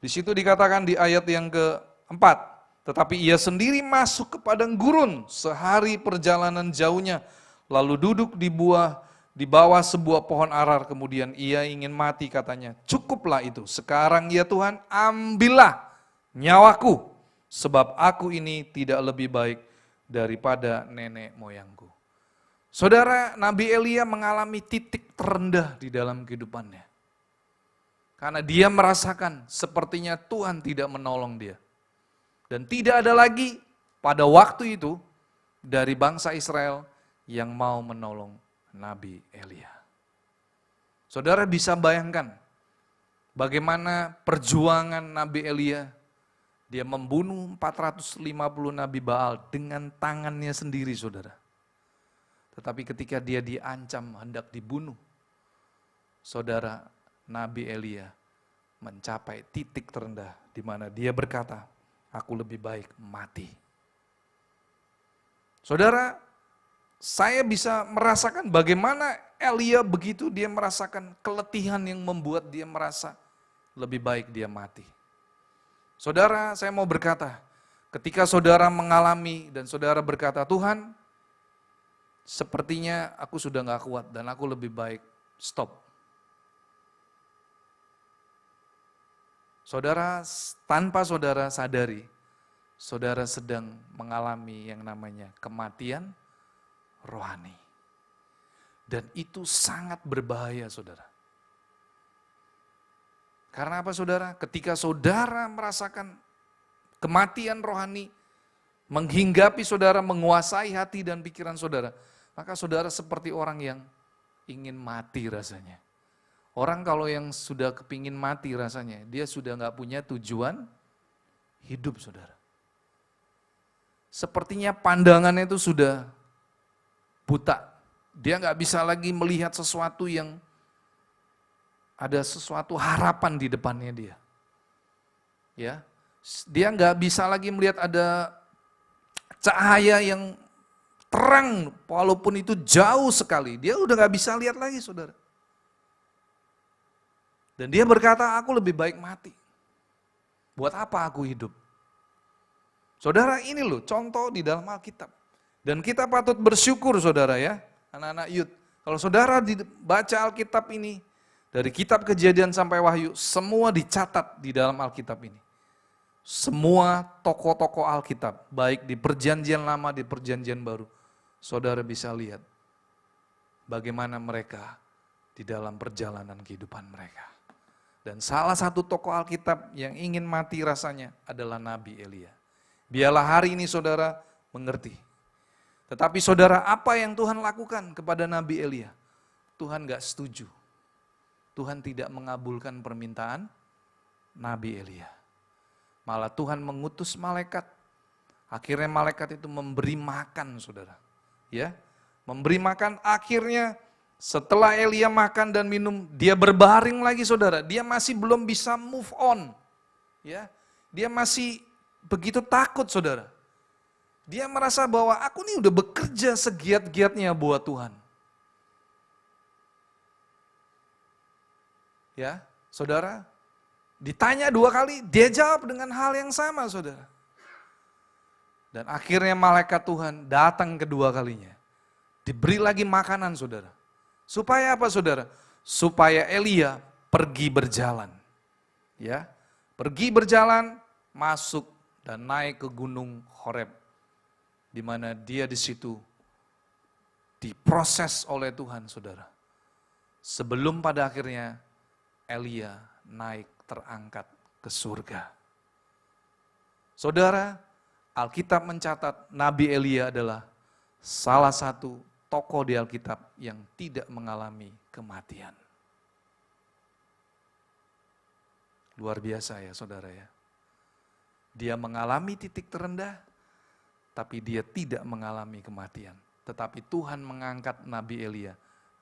Di situ dikatakan di ayat yang keempat. Tetapi ia sendiri masuk ke padang gurun sehari perjalanan jauhnya. Lalu duduk di bawah sebuah pohon arar, kemudian ia ingin mati katanya. Cukuplah itu, sekarang ya Tuhan ambillah nyawaku, sebab aku ini tidak lebih baik daripada nenek moyangku. Saudara, Nabi Elia mengalami titik terendah di dalam kehidupannya. Karena dia merasakan sepertinya Tuhan tidak menolong dia. Dan tidak ada lagi pada waktu itu dari bangsa Israel yang mau menolong Nabi Elia. Saudara bisa bayangkan bagaimana perjuangan Nabi Elia. Dia membunuh 450 Nabi Baal dengan tangannya sendiri saudara. Tetapi ketika dia diancam hendak dibunuh, saudara, Nabi Elia mencapai titik terendah di mana dia berkata, aku lebih baik mati. Saudara, saya bisa merasakan bagaimana Elia begitu dia merasakan keletihan yang membuat dia merasa lebih baik dia mati. Saudara, saya mau berkata, ketika saudara mengalami dan saudara berkata, Tuhan, sepertinya aku sudah gak kuat dan aku lebih baik stop. Saudara, tanpa saudara sadari, saudara sedang mengalami yang namanya kematian rohani. Dan itu sangat berbahaya saudara. Karena apa saudara? Ketika saudara merasakan kematian rohani, menghinggapi saudara, menguasai hati dan pikiran saudara, maka saudara seperti orang yang ingin mati rasanya. Orang kalau yang sudah kepingin mati rasanya, dia sudah gak punya tujuan hidup saudara. Sepertinya pandangannya itu sudah buta. Dia gak bisa lagi melihat sesuatu yang ada sesuatu harapan di depannya dia. Ya, dia gak bisa lagi melihat ada cahaya yang terang walaupun itu jauh sekali. Dia udah gak bisa lihat lagi saudara. Dan dia berkata, aku lebih baik mati. Buat apa aku hidup? Saudara, ini loh contoh di dalam Alkitab. Dan kita patut bersyukur saudara ya, anak-anak youth. Kalau saudara baca Alkitab ini, dari kitab Kejadian sampai Wahyu, semua dicatat di dalam Alkitab ini. Semua tokoh-tokoh Alkitab, baik di perjanjian lama, di perjanjian baru. Saudara bisa lihat bagaimana mereka di dalam perjalanan kehidupan mereka. Dan salah satu tokoh Alkitab yang ingin mati rasanya adalah Nabi Elia. Biarlah hari ini saudara mengerti. Tetapi saudara, apa yang Tuhan lakukan kepada Nabi Elia? Tuhan gak setuju. Tuhan tidak mengabulkan permintaan Nabi Elia. Malah Tuhan mengutus malaikat. Akhirnya malaikat itu memberi makan saudara. Ya, memberi makan, akhirnya setelah Elia makan dan minum, dia berbaring lagi saudara. Dia masih belum bisa move on. Ya, dia masih begitu takut saudara. Dia merasa bahwa aku nih udah bekerja segiat-giatnya buat Tuhan. Ya, saudara, ditanya 2 kali, dia jawab dengan hal yang sama saudara. Dan akhirnya malaikat Tuhan datang kedua kalinya. Diberi lagi makanan saudara. Supaya apa saudara? Supaya Elia pergi berjalan. Ya, pergi berjalan, masuk dan naik ke gunung Horeb. Di mana dia di situ diproses oleh Tuhan saudara. Sebelum pada akhirnya Elia naik terangkat ke surga. Saudara, Alkitab mencatat Nabi Elia adalah salah satu tokoh di Alkitab yang tidak mengalami kematian. Luar biasa ya saudara ya. Dia mengalami titik terendah, tapi dia tidak mengalami kematian. Tetapi Tuhan mengangkat Nabi Elia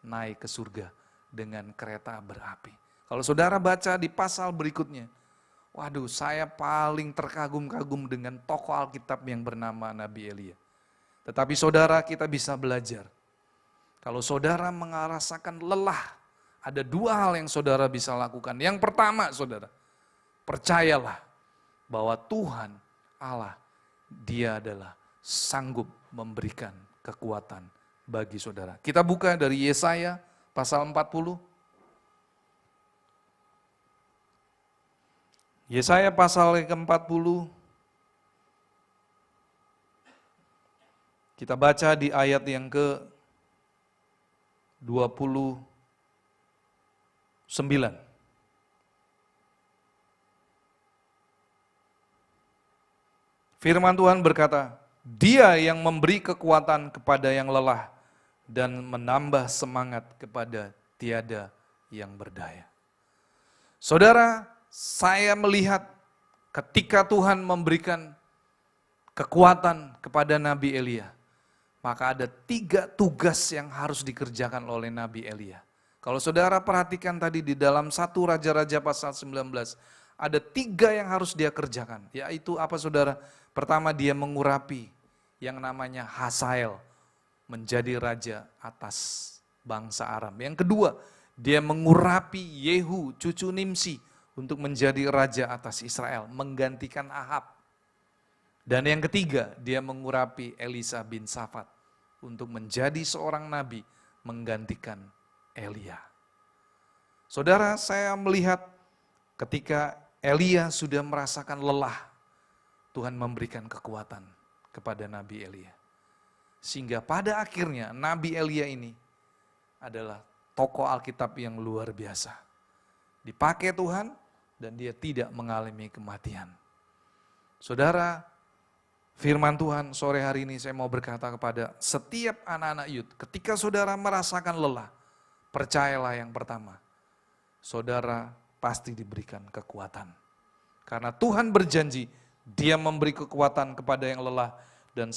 naik ke surga dengan kereta berapi. Kalau saudara baca di pasal berikutnya, waduh saya paling terkagum-kagum dengan tokoh Alkitab yang bernama Nabi Elia. Tetapi saudara kita bisa belajar. Kalau saudara merasakan lelah, ada dua hal yang saudara bisa lakukan. Yang pertama saudara, percayalah bahwa Tuhan Allah, Dia adalah sanggup memberikan kekuatan bagi saudara. Kita buka dari Yesaya pasal 40. Yesaya pasal ke-40. Kita baca di ayat yang ke-29. Firman Tuhan berkata, Dia yang memberi kekuatan kepada yang lelah dan menambah semangat kepada tiada yang berdaya. Saudara, saya melihat ketika Tuhan memberikan kekuatan kepada Nabi Elia, maka ada 3 tugas yang harus dikerjakan oleh Nabi Elia. Kalau saudara perhatikan tadi di dalam 1 Raja-Raja pasal 19, ada 3 yang harus dia kerjakan. Yaitu apa saudara? Pertama, dia mengurapi yang namanya Hazael menjadi raja atas bangsa Aram. Yang kedua, dia mengurapi Yehu cucu Nimsi untuk menjadi raja atas Israel, menggantikan Ahab. Dan yang ketiga, dia mengurapi Elisa bin Safat untuk menjadi seorang nabi menggantikan Elia. Saudara, saya melihat ketika Elia sudah merasakan lelah, Tuhan memberikan kekuatan kepada Nabi Elia. Sehingga pada akhirnya Nabi Elia ini adalah tokoh Alkitab yang luar biasa. Dipakai Tuhan dan dia tidak mengalami kematian. Saudara, firman Tuhan sore hari ini saya mau berkata kepada setiap anak-anak youth, ketika saudara merasakan lelah, percayalah yang pertama, saudara pasti diberikan kekuatan. Karena Tuhan berjanji, Dia memberi kekuatan kepada yang lelah dan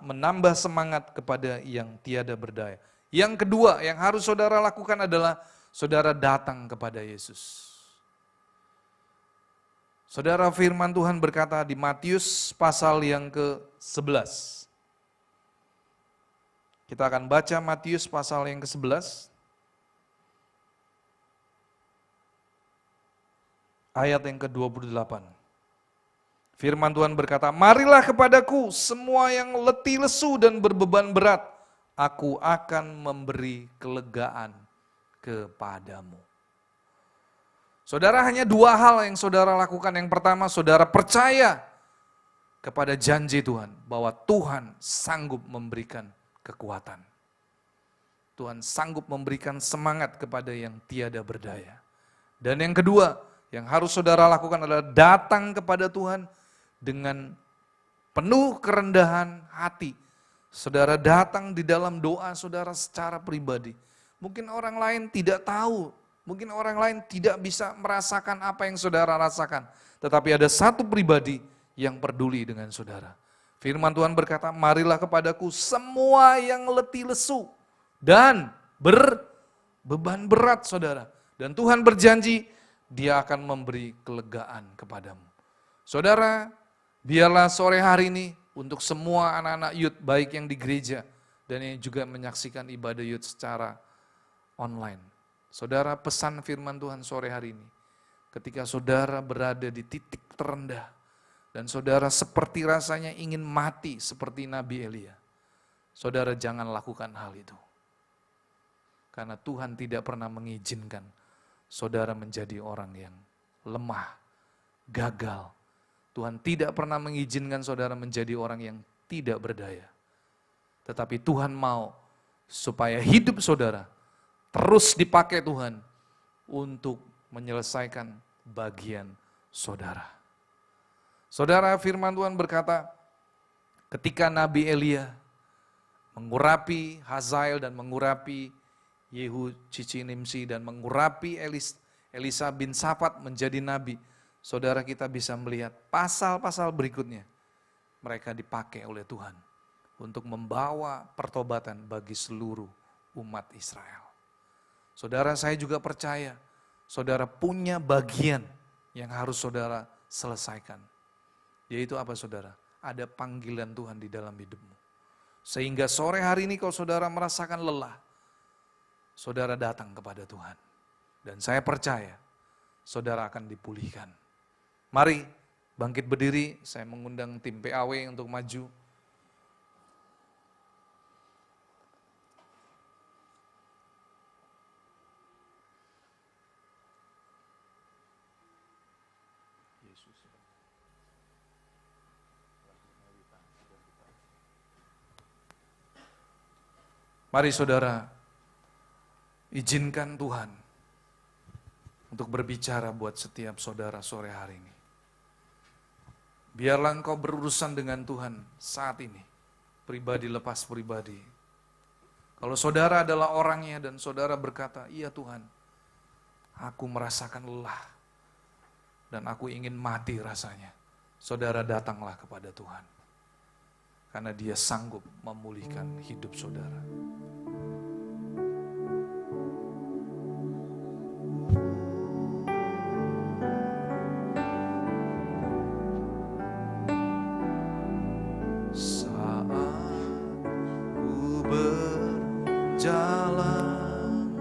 menambah semangat kepada yang tiada berdaya. Yang kedua yang harus saudara lakukan adalah saudara datang kepada Yesus. Saudara, firman Tuhan berkata di Matius pasal yang ke-11. Kita akan baca Matius pasal yang ke-11. Ayat yang ke-28. Firman Tuhan berkata, marilah kepadaku semua yang letih lesu dan berbeban berat, aku akan memberi kelegaan kepadamu. Saudara, hanya 2 hal yang saudara lakukan. Yang pertama, saudara percaya kepada janji Tuhan bahwa Tuhan sanggup memberikan kekuatan. Tuhan sanggup memberikan semangat kepada yang tiada berdaya. Dan yang kedua, yang harus saudara lakukan adalah datang kepada Tuhan dengan penuh kerendahan hati. Saudara datang di dalam doa saudara secara pribadi. Mungkin orang lain tidak tahu, mungkin orang lain tidak bisa merasakan apa yang saudara rasakan. Tetapi ada satu pribadi yang peduli dengan saudara. Firman Tuhan berkata, marilah kepadaku semua yang letih lesu dan berbeban berat saudara. Dan Tuhan berjanji, Dia akan memberi kelegaan kepadamu. Saudara, biarlah sore hari ini untuk semua anak-anak youth, baik yang di gereja dan yang juga menyaksikan ibadah youth secara online. Saudara, pesan firman Tuhan sore hari ini, ketika saudara berada di titik terendah, dan saudara seperti rasanya ingin mati seperti Nabi Elia, saudara jangan lakukan hal itu. Karena Tuhan tidak pernah mengizinkan saudara menjadi orang yang lemah, gagal. Tuhan tidak pernah mengizinkan saudara menjadi orang yang tidak berdaya. Tetapi Tuhan mau supaya hidup saudara terus dipakai Tuhan untuk menyelesaikan bagian saudara. Saudara, firman Tuhan berkata Ketika Nabi Elia mengurapi Hazael dan mengurapi Yehu cici Nimsi dan mengurapi Elisa bin Safat menjadi nabi, saudara kita bisa melihat pasal-pasal berikutnya. Mereka dipakai oleh Tuhan untuk membawa pertobatan bagi seluruh umat Israel. Saudara, saya juga percaya saudara punya bagian yang harus saudara selesaikan. Yaitu apa saudara? Ada panggilan Tuhan di dalam hidupmu. Sehingga sore hari ini kalau saudara merasakan lelah, saudara datang kepada Tuhan. Dan saya percaya saudara akan dipulihkan. Mari bangkit berdiri, saya mengundang tim PAW untuk maju. Mari saudara, izinkan Tuhan untuk berbicara buat setiap saudara sore hari ini. Biarlah engkau berurusan dengan Tuhan saat ini, pribadi lepas pribadi. Kalau saudara adalah orangnya dan saudara berkata, iya Tuhan, aku merasakan lelah dan aku ingin mati rasanya. Saudara datanglah kepada Tuhan, karena Dia sanggup memulihkan hidup saudara. Jalan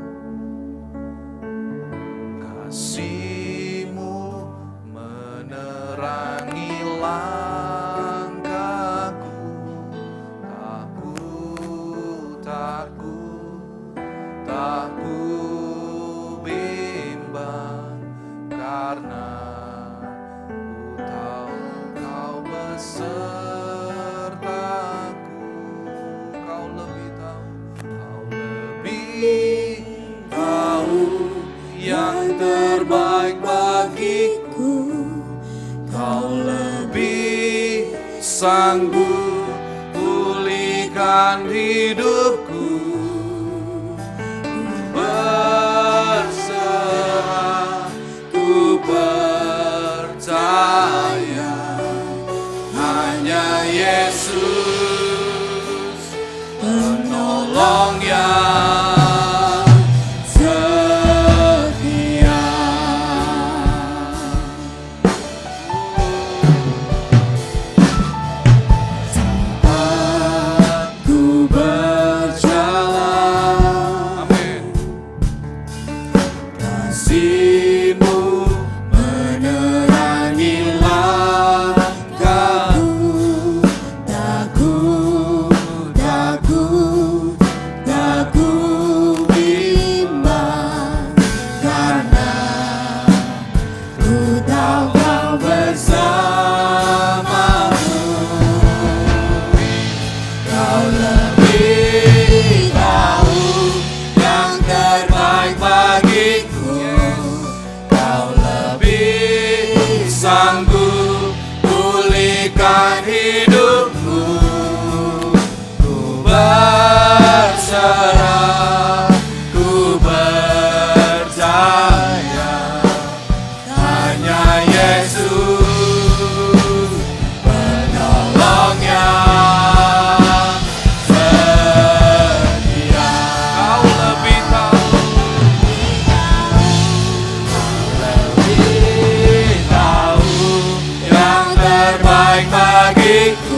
kasih-Mu menerangi langkahku, tak ku bimbang, karena ku tahu Kau besertaku. Kau lebih tahu yang terbaik bagiku. Kau lebih sanggup pulihkan hidupku. Berserah, ku percaya hanya Yesus penolong yang sanggup pulihkan hidupku. Ku berserah, ku percaya hanya Yesus penolong yang setia. Kau lebih tahu yang terbaik bagiku.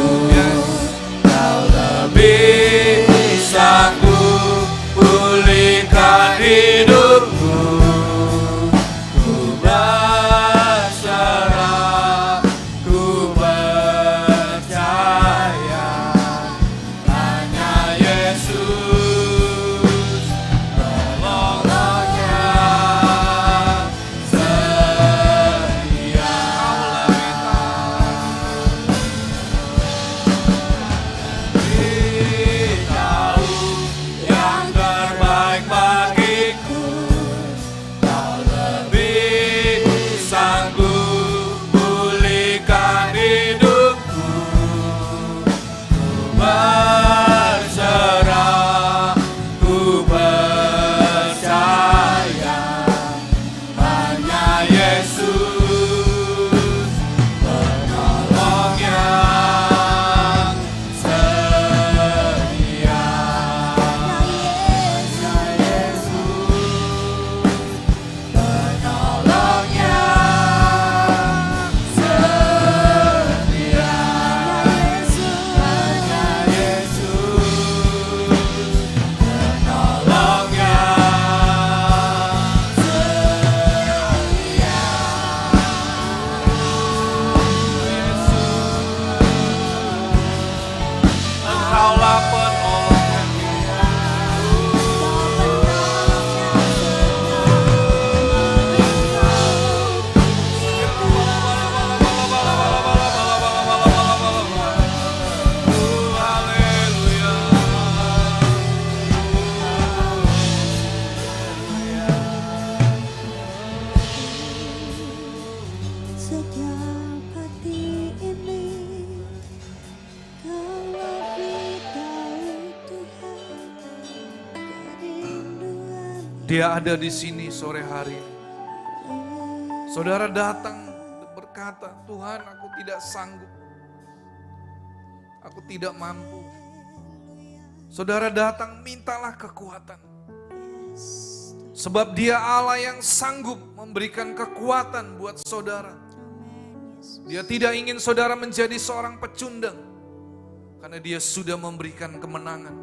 Dia ada di sini sore hari ini. Saudara datang berkata, Tuhan aku tidak sanggup. Aku tidak mampu. Saudara datang mintalah kekuatan. Sebab Dia Allah yang sanggup memberikan kekuatan buat saudara. Dia tidak ingin saudara menjadi seorang pecundang. Karena Dia sudah memberikan kemenangan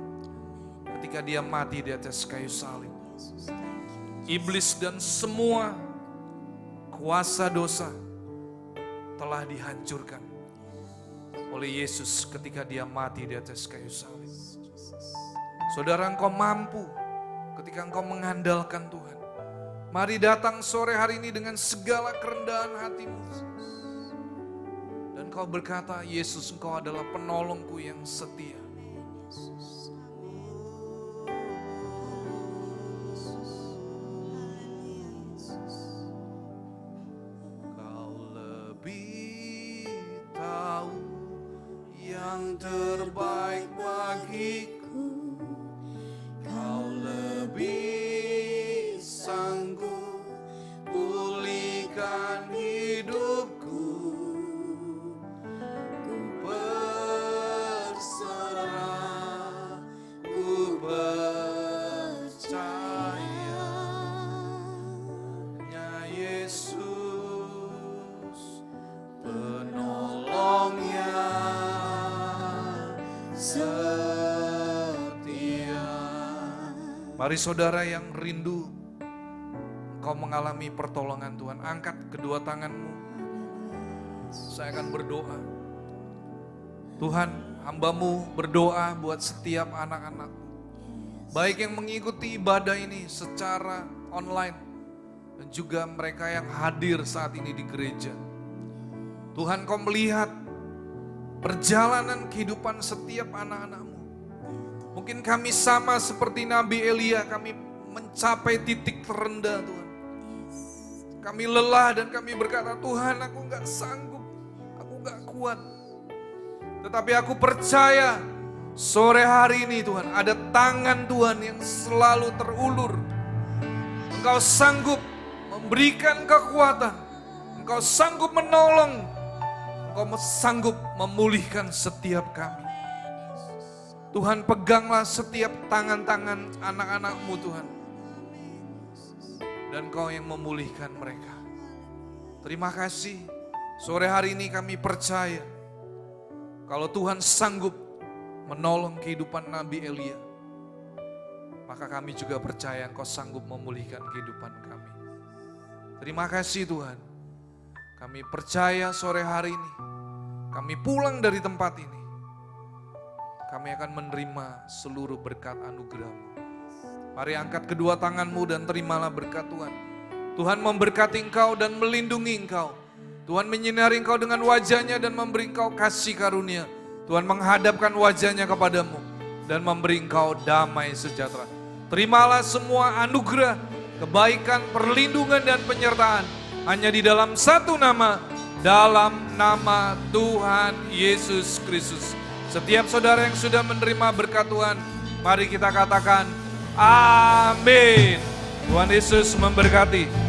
ketika Dia mati di atas kayu salib. Iblis dan semua kuasa dosa telah dihancurkan oleh Yesus ketika Dia mati di atas kayu salib. Saudara, engkau mampu ketika engkau mengandalkan Tuhan. Mari datang sore hari ini dengan segala kerendahan hatimu. Dan kau berkata, Yesus, engkau adalah penolongku yang setia. Kau lebih tahu yang terbaik bagiku. Kau lebih sanggup pulihkan hidupku. Ku berserah, ku percaya. Hanya Yesus penolongnya setia. Mari saudara yang rindu engkau mengalami pertolongan Tuhan, angkat kedua tanganmu. Saya akan berdoa. Tuhan, hamba-Mu berdoa buat setiap anak-anak-Mu. Baik yang mengikuti ibadah ini secara online dan juga mereka yang hadir saat ini di gereja. Tuhan, Kau melihat perjalanan kehidupan setiap anak-anak-Mu. Mungkin kami sama seperti Nabi Elia, kami mencapai titik terendah Tuhan. Kami lelah dan kami berkata, Tuhan aku gak sanggup, aku gak kuat. Tetapi aku percaya sore hari ini Tuhan, ada tangan Tuhan yang selalu terulur. Engkau sanggup memberikan kekuatan, Engkau sanggup menolong, Engkau sanggup memulihkan setiap kami. Tuhan, peganglah setiap tangan-tangan anak-anak-Mu Tuhan. Dan Kau yang memulihkan mereka. Terima kasih. Sore hari ini kami percaya kalau Tuhan sanggup menolong kehidupan Nabi Elia, maka kami juga percaya Engkau sanggup memulihkan kehidupan kami. Terima kasih Tuhan. Kami percaya sore hari ini, kami pulang dari tempat ini, kami akan menerima seluruh berkat anugerah-Mu. Mari angkat kedua tanganmu dan terimalah berkat Tuhan. Tuhan memberkati engkau dan melindungi engkau. Tuhan menyinari engkau dengan wajahnya dan memberi engkau kasih karunia. Tuhan menghadapkan wajahnya kepadamu dan memberi engkau damai sejahtera. Terimalah semua anugerah, kebaikan, perlindungan dan penyertaan hanya di dalam satu nama, dalam nama Tuhan Yesus Kristus. Setiap saudara yang sudah menerima berkat Tuhan, mari kita katakan amin. Tuhan Yesus memberkati.